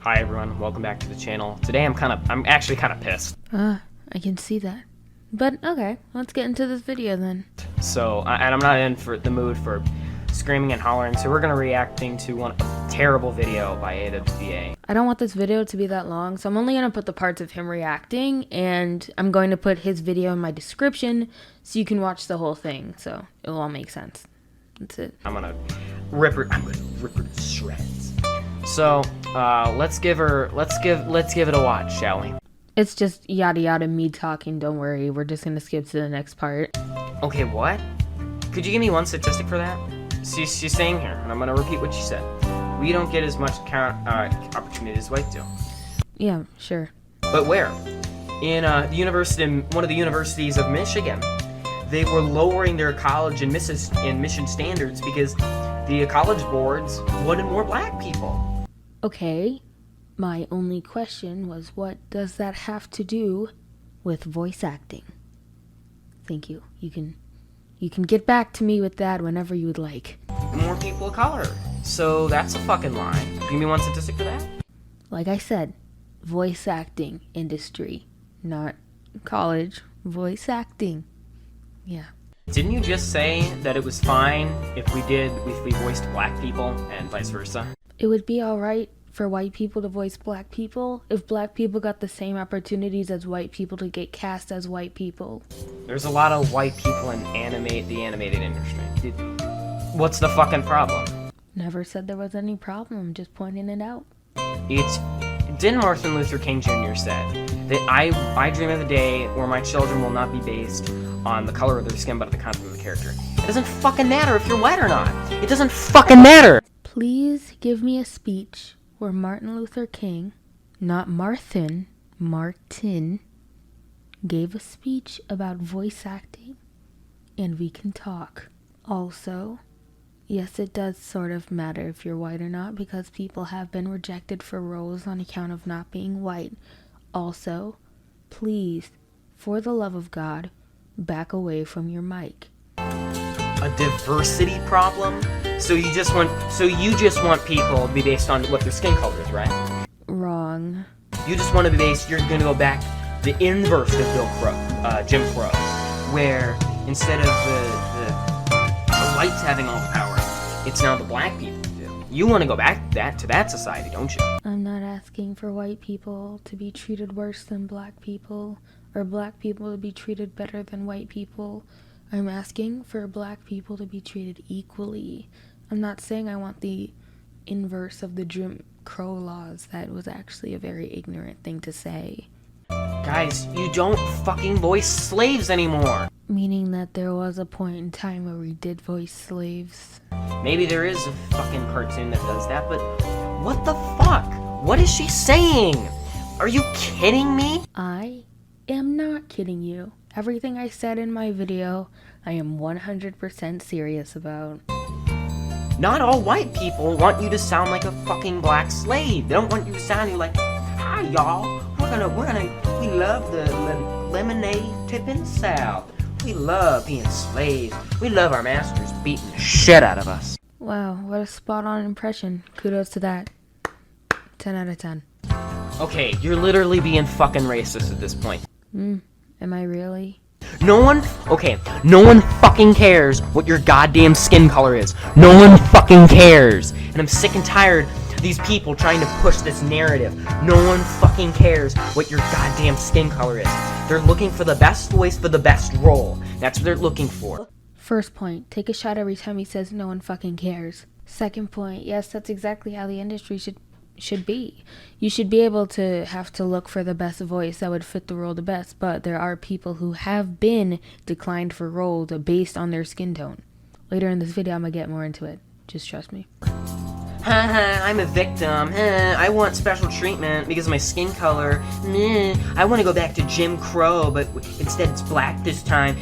Hi everyone, welcome back to the channel. Today I'm actually kind of pissed. I can see that. But okay, let's get into this video then. So, and I'm not in for the mood for screaming and hollering, so we're gonna reacting to a terrible video by Adubs. I don't want this video to be that long, so I'm only gonna put the parts of him reacting, and I'm going to put his video in my description so you can watch the whole thing, so it will all make sense. That's it. I'm gonna rip her to shreds. So, let's give it a watch, shall we? It's just yada yada me talking, don't worry. We're just gonna skip to the next part. Okay, what? Could you give me one statistic for that? She's saying here, and I'm gonna repeat what she said. We don't get as much opportunity as white do. Yeah, sure. But where? In one of the universities of Michigan, they were lowering their college and admission standards because the college boards wanted more black people. Okay, my only question was, what does that have to do with voice acting? Thank you. You can get back to me with that whenever you would like. More people of color. So that's a fucking lie. Give me one statistic for that? Like I said, voice acting industry, not college. Voice acting. Yeah. Didn't you just say that it was fine if we voiced black people and vice versa? It would be alright for white people to voice black people if black people got the same opportunities as white people to get cast as white people. There's a lot of white people in the animated industry. What's the fucking problem? Never said there was any problem, just pointing it out. Didn't Martin Luther King Jr. said that I dream of the day where my children will not be based on the color of their skin but the content of the character. It doesn't fucking matter if you're white or not. It doesn't fucking matter. Please give me a speech where Martin Luther King, not Martin, gave a speech about voice acting, and we can talk. Also, yes, it does sort of matter if you're white or not because people have been rejected for roles on account of not being white. Also, please, for the love of God, back away from your mic. A diversity problem? So you just want people to be based on what their skin color is, right? Wrong. You just want to be based, you're going to go back the inverse of Jim Crow, where instead of the whites having all the power, it's now the black people do. You want to go back to that society, don't you? I'm not asking for white people to be treated worse than black people, or black people to be treated better than white people. I'm asking for black people to be treated equally. I'm not saying I want the inverse of the Jim Crow laws. That was actually a very ignorant thing to say. Guys, you don't fucking voice slaves anymore. Meaning that there was a point in time where we did voice slaves. Maybe there is a fucking cartoon that does that, but what the fuck? What is she saying? Are you kidding me? I am not kidding you. Everything I said in my video, I am 100% serious about. Not all white people want you to sound like a fucking black slave. They don't want you to sound like, hi y'all, we love the lemonade tipping south. We love being slaves. We love our masters beating the shit out of us. Wow, what a spot on impression. Kudos to that. 10 out of 10. Okay, you're literally being fucking racist at this point. Am I really? No one fucking cares what your goddamn skin color is. No one fucking cares. And I'm sick and tired of these people trying to push this narrative. No one fucking cares what your goddamn skin color is. They're looking for the best voice for the best role. That's what they're looking for. First point, take a shot every time he says no one fucking cares. Second point, yes, that's exactly how the industry should be. You should be able to have to look for the best voice that would fit the role the best, but there are people who have been declined for roles based on their skin tone. Later in this video, I'm gonna get more into it. Just trust me. Haha, I'm a victim. I want special treatment because of my skin color. I want to go back to Jim Crow, but instead it's black this time.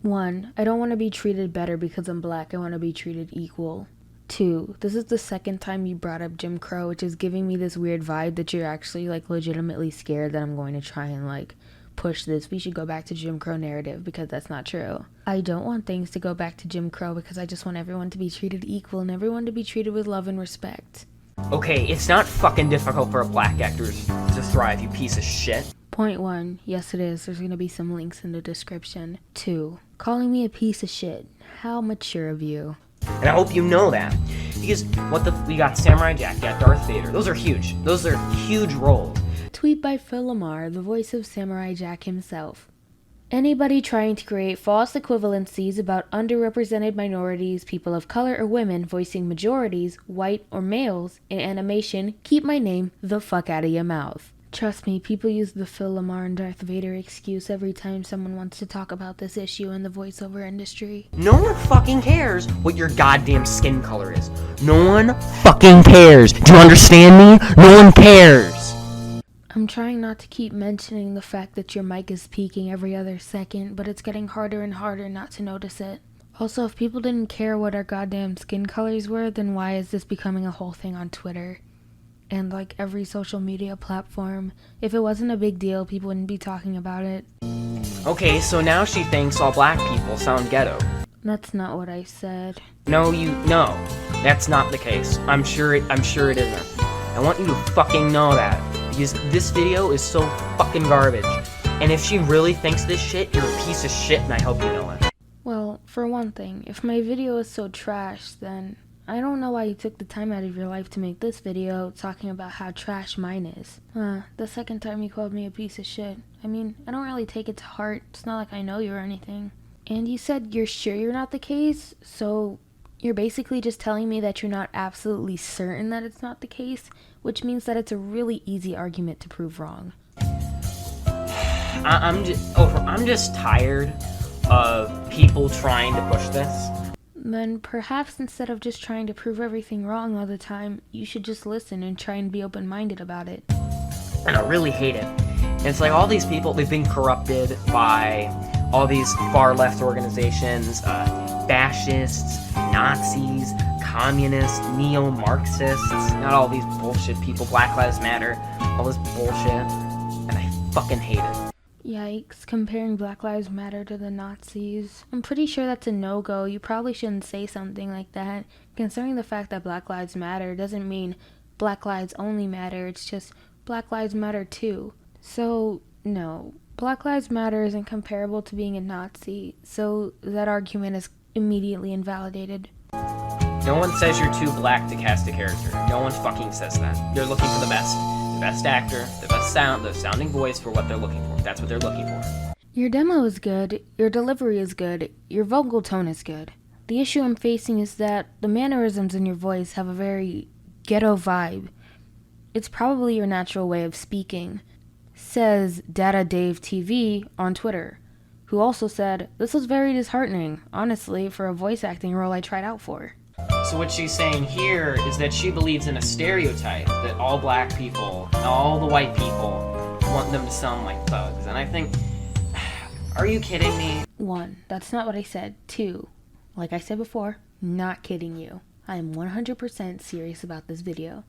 1, I don't want to be treated better because I'm black. I want to be treated equal. 2, this is the second time you brought up Jim Crow, which is giving me this weird vibe that you're actually like legitimately scared that I'm going to try and like push this. We should go back to Jim Crow narrative because that's not true. I don't want things to go back to Jim Crow because I just want everyone to be treated equal and everyone to be treated with love and respect. Okay, it's not fucking difficult for a black actor to thrive, you piece of shit. Point 1, yes it is. There's gonna be some links in the description. 2, calling me a piece of shit. How mature of you. And I hope you know that. Because we got Samurai Jack, you got Darth Vader. Those are huge. Those are huge roles. Tweet by Phil Lamar, the voice of Samurai Jack himself. Anybody trying to create false equivalencies about underrepresented minorities, people of color, or women voicing majorities, white or males, in animation, keep my name the fuck out of your mouth. Trust me, people use the Phil Lamar and Darth Vader excuse every time someone wants to talk about this issue in the voiceover industry. No one fucking cares what your goddamn skin color is. No one fucking cares. Do you understand me? No one cares. I'm trying not to keep mentioning the fact that your mic is peaking every other second, but it's getting harder and harder not to notice it. Also, if people didn't care what our goddamn skin colors were, then why is this becoming a whole thing on Twitter? And like every social media platform. If it wasn't a big deal, people wouldn't be talking about it. Okay, so now she thinks all black people sound ghetto. That's not what I said. No, that's not the case. I'm sure it isn't. I want you to fucking know that. Because this video is so fucking garbage. And if she really thinks this shit, you're a piece of shit, and I hope you know it. Well, for one thing, if my video is so trash, then I don't know why you took the time out of your life to make this video talking about how trash mine is. The second time you called me a piece of shit. I mean, I don't really take it to heart. It's not like I know you or anything. And you said you're sure you're not the case, so you're basically just telling me that you're not absolutely certain that it's not the case, which means that it's a really easy argument to prove wrong. I'm just tired of people trying to push this. Then perhaps instead of just trying to prove everything wrong all the time, you should just listen and try and be open-minded about it. And I really hate it. And it's like all these people, they've been corrupted by all these far-left organizations, fascists, Nazis, communists, neo-Marxists, not all these bullshit people, Black Lives Matter, all this bullshit, and I fucking hate it. Yikes, comparing Black Lives Matter to the Nazis. I'm pretty sure that's a no-go. You probably shouldn't say something like that. Considering the fact that Black Lives Matter doesn't mean Black Lives only matter, it's just Black Lives Matter too. So, no. Black Lives Matter isn't comparable to being a Nazi, so that argument is immediately invalidated. No one says you're too black to cast a character. No one fucking says that. They're looking for the best actor, the best sounding voice for what they're looking for. That's what they're looking for. Your demo is good, your delivery is good, your vocal tone is good. The issue I'm facing is that the mannerisms in your voice have a very ghetto vibe. It's probably your natural way of speaking, says Data Dave TV on Twitter, who also said, "This was very disheartening, honestly, for a voice acting role I tried out for." So what she's saying here is that she believes in a stereotype that all black people, all the white people, want them to sound like thugs. And I think, are you kidding me? 1, that's not what I said. 2, like I said before, not kidding you. I am 100% serious about this video.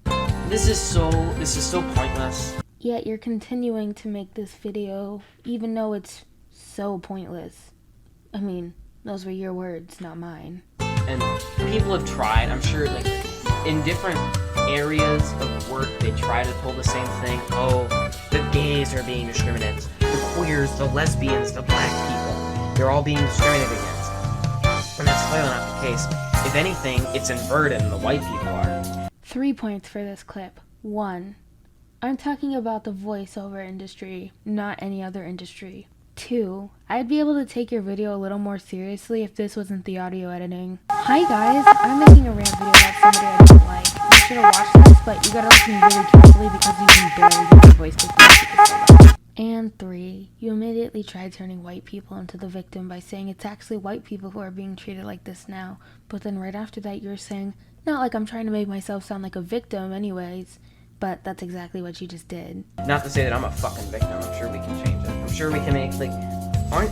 This is so pointless. Yet you're continuing to make this video, even though it's so pointless. I mean, those were your words, not mine. And people have tried, I'm sure, like, in different areas of work, they try to pull the same thing. Oh, the gays are being discriminated. The queers, the lesbians, the black people, they're all being discriminated against. And that's clearly not the case. If anything, it's inverted and the white people are. 3 points for this clip. 1, I'm talking about the voiceover industry, not any other industry. 2, I'd be able to take your video a little more seriously if this wasn't the audio editing. Hi guys, I'm making a rant video about somebody I don't like. You should have watched this, but you gotta listen really carefully because you can barely get your voice to. And 3, you immediately tried turning white people into the victim by saying it's actually white people who are being treated like this now. But then right after that you're saying, not like I'm trying to make myself sound like a victim anyways. But that's exactly what you just did. Not to say that I'm a fucking victim. I'm sure we can change it. I'm sure we can make,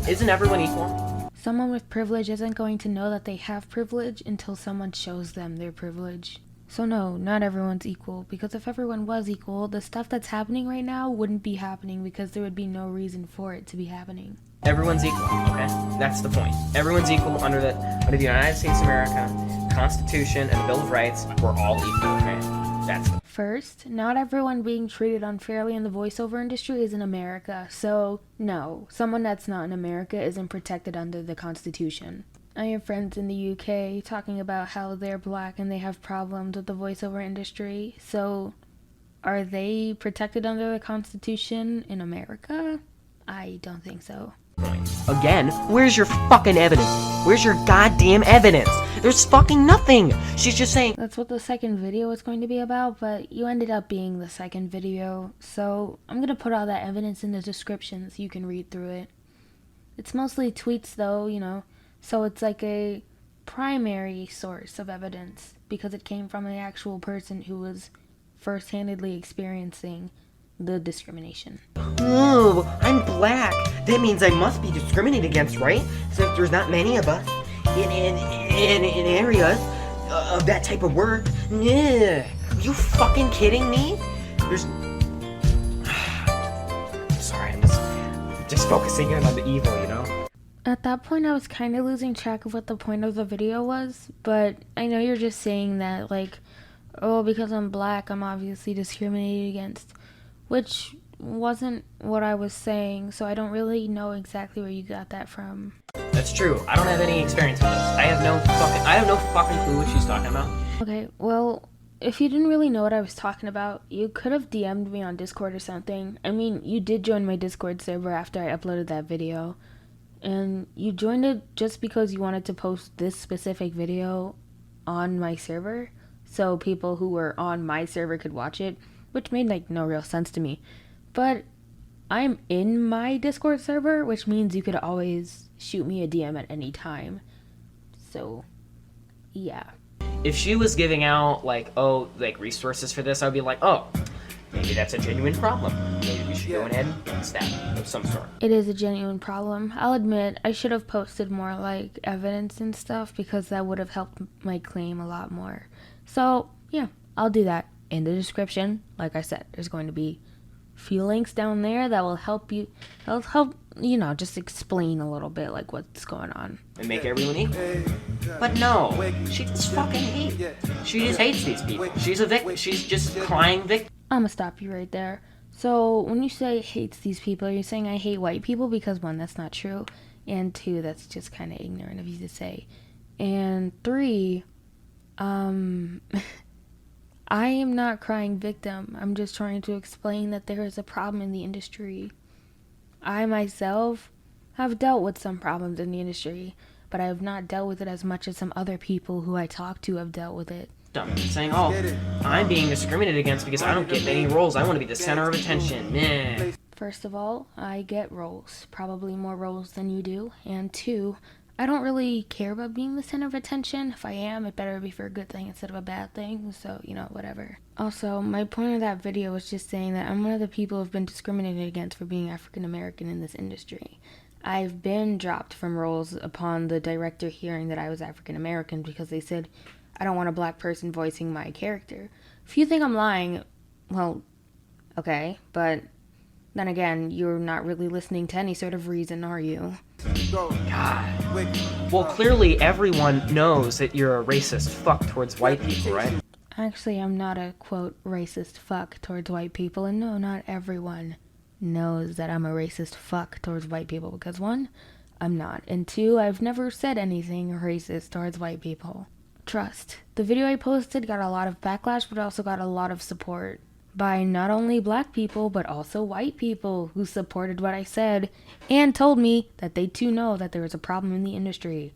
isn't everyone equal? Someone with privilege isn't going to know that they have privilege until someone shows them their privilege. So no, not everyone's equal, because if everyone was equal, the stuff that's happening right now wouldn't be happening because there would be no reason for it to be happening. Everyone's equal, okay? That's the point. Everyone's equal under the United States of America, Constitution, and the Bill of Rights. We're all equal, okay? That's the First, not everyone being treated unfairly in the voiceover industry is in America, so no, someone that's not in America isn't protected under the Constitution. I have friends in the UK talking about how they're black and they have problems with the voiceover industry, so are they protected under the Constitution in America? I don't think so. point. Again, where's your fucking evidence? Where's your goddamn evidence? There's fucking nothing. She's just saying. That's what the second video was going to be about, but you ended up being the second video, so I'm gonna put all that evidence in the description so you can read through it. It's mostly tweets though, you know, so it's like a primary source of evidence because it came from an actual person who was first-handedly experiencing the discrimination. Oh, I'm black. That means I must be discriminated against, right? Since there's not many of us in areas of that type of work. Yeah. You fucking kidding me? There's. Sorry, I'm just focusing in on the evil, you know? At that point, I was kind of losing track of what the point of the video was, but I know you're just saying that, like, oh, because I'm black, I'm obviously discriminated against, which wasn't what I was saying, so I don't really know exactly where you got that from. That's true. I don't have any experience with this. I have no fucking clue what she's talking about. Okay, well, if you didn't really know what I was talking about, you could have DM'd me on Discord or something. I mean, you did join my Discord server after I uploaded that video, and you joined it just because you wanted to post this specific video on my server, so people who were on my server could watch it, which made, like, no real sense to me. But I'm in my Discord server, which means you could always shoot me a DM at any time. So, yeah. If she was giving out, like, resources for this, I'd be like, oh, maybe that's a genuine problem. Maybe we should go ahead and fix that of some sort. It is a genuine problem. I'll admit, I should have posted more, like, evidence and stuff, because that would have helped my claim a lot more. So, yeah, I'll do that. In the description, like I said, there's going to be a few links down there that will help you, you know, just explain a little bit, like, what's going on. And make everyone equal. But no, she just fucking hates these people. She's a victim. She's just crying victim. I'm gonna stop you right there. So, when you say hates these people, you're saying I hate white people because, one, that's not true, and two, that's just kind of ignorant of you to say, and three, I am not crying victim. I'm just trying to explain that there is a problem in the industry. I myself have dealt with some problems in the industry, but I have not dealt with it as much as some other people who I talk to have dealt with it. Saying, oh, I'm being discriminated against because I don't get many roles. I want to be the center of attention. Meh. First of all, I get roles, probably more roles than you do, and two, I don't really care about being the center of attention. If I am, it better be for a good thing instead of a bad thing, so, you know, whatever. Also, my point of that video was just saying that I'm one of the people who've been discriminated against for being African American in this industry. I've been dropped from roles upon the director hearing that I was African American because they said, I don't want a black person voicing my character. If you think I'm lying, well, okay, but then again, you're not really listening to any sort of reason, are you? God. Well, clearly everyone knows that you're a racist fuck towards white people, right? Actually, I'm not a, quote, racist fuck towards white people, and no, not everyone knows that I'm a racist fuck towards white people, because one, I'm not, and two, I've never said anything racist towards white people. Trust. The video I posted got a lot of backlash, but also got a lot of support by not only black people, but also white people who supported what I said and told me that they too know that there is a problem in the industry.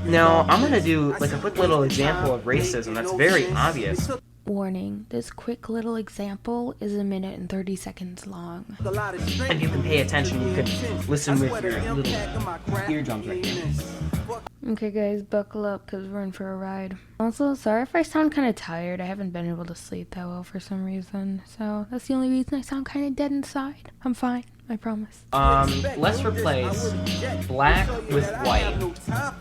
Now, I'm gonna do like a quick little example of racism that's very obvious. Warning, this quick little example is 1 minute and 30 seconds long. And you can pay attention, you can listen with your little eardrums right here. Okay guys, buckle up because we're in for a ride. Also, sorry if I sound kind of tired. I haven't been able to sleep that well for some reason. So that's the only reason I sound kind of dead inside. I'm fine, I promise. Let's replace black with white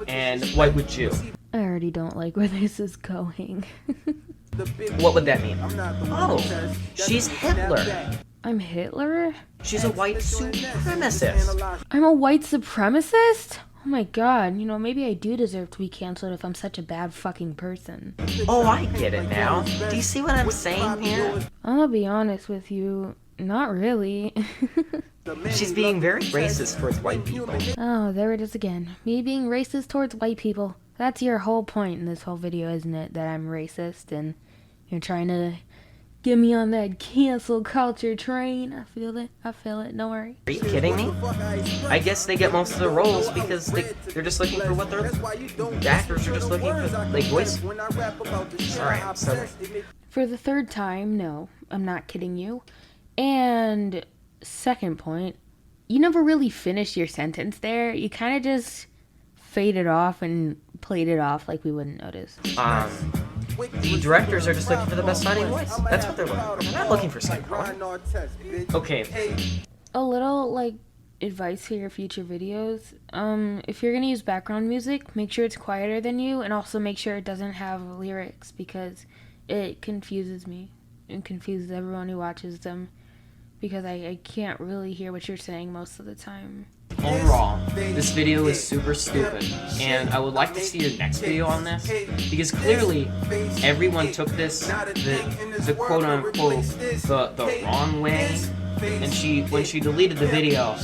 and white with Jew. I already don't like where this is going. What would that mean? Oh, she's Hitler. I'm Hitler? She's a white supremacist. I'm a white supremacist? Oh my god, you know, maybe I do deserve to be canceled if I'm such a bad fucking person. Oh, I get it now. Do you see what I'm saying here? I'm gonna be honest with you, not really. She's being very racist towards white people. Oh, there it is again. Me being racist towards white people. That's your whole point in this whole video, isn't it? That I'm racist and you're trying to get me on that cancel culture train. I feel it. Don't worry. Are you kidding me? I guess they get most of the roles because they're just looking for what the actors are just looking for, like, voice. Sorry, I'm sorry. For the third time, no, I'm not kidding you. And second point, you never really finished your sentence there. You kind of just faded off and played it off like we wouldn't notice. The directors are just looking for the best sounding voice. That's what they're looking for. They're not looking for skin color. Okay. A little, like, advice for your future videos. If you're gonna use background music, make sure it's quieter than you, and also make sure it doesn't have lyrics, because it confuses me. It confuses everyone who watches them, because I can't really hear what you're saying most of the time. Overall, this video is super stupid, and I would like to see your next video on this, because clearly everyone took this, the quote-unquote, the wrong way, and when she deleted the video,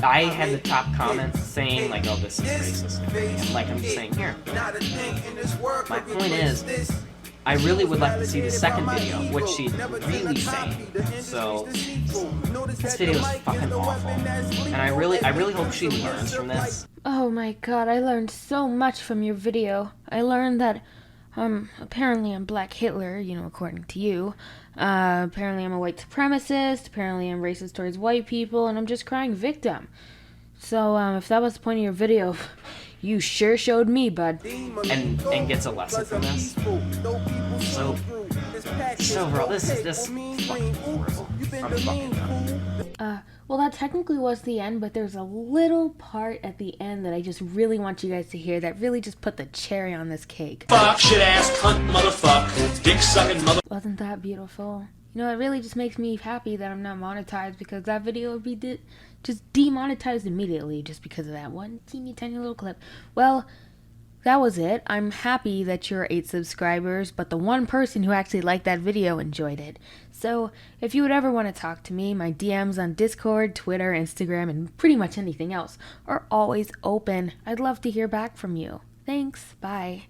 I had the top comments saying, like, oh, this is racist, and like I'm just saying here. My point is, I really would like to see the second video, which she's really saying. So, this video is fucking awful. And I really hope she learns from this. Oh my god, I learned so much from your video. I learned that, apparently I'm Black Hitler, you know, according to you. Apparently I'm a white supremacist, apparently I'm racist towards white people, and I'm just crying victim. So, if that was the point of your video, you sure showed me, bud. And gets a lesson from this. So bro, this fucking horrible. I'm fucking done. Well, that technically was the end, but there's a little part at the end that I just really want you guys to hear that really just put the cherry on this cake. Fuck, shit ass, cunt, motherfucker, dick sucking mother. Wasn't that beautiful? You know, it really just makes me happy that I'm not monetized, because that video would be just demonetized immediately just because of that one teeny tiny little clip. Well, that was it. I'm happy that you're 8 subscribers, but the one person who actually liked that video enjoyed it. So, if you would ever want to talk to me, my DMs on Discord, Twitter, Instagram, and pretty much anything else are always open. I'd love to hear back from you. Thanks. Bye.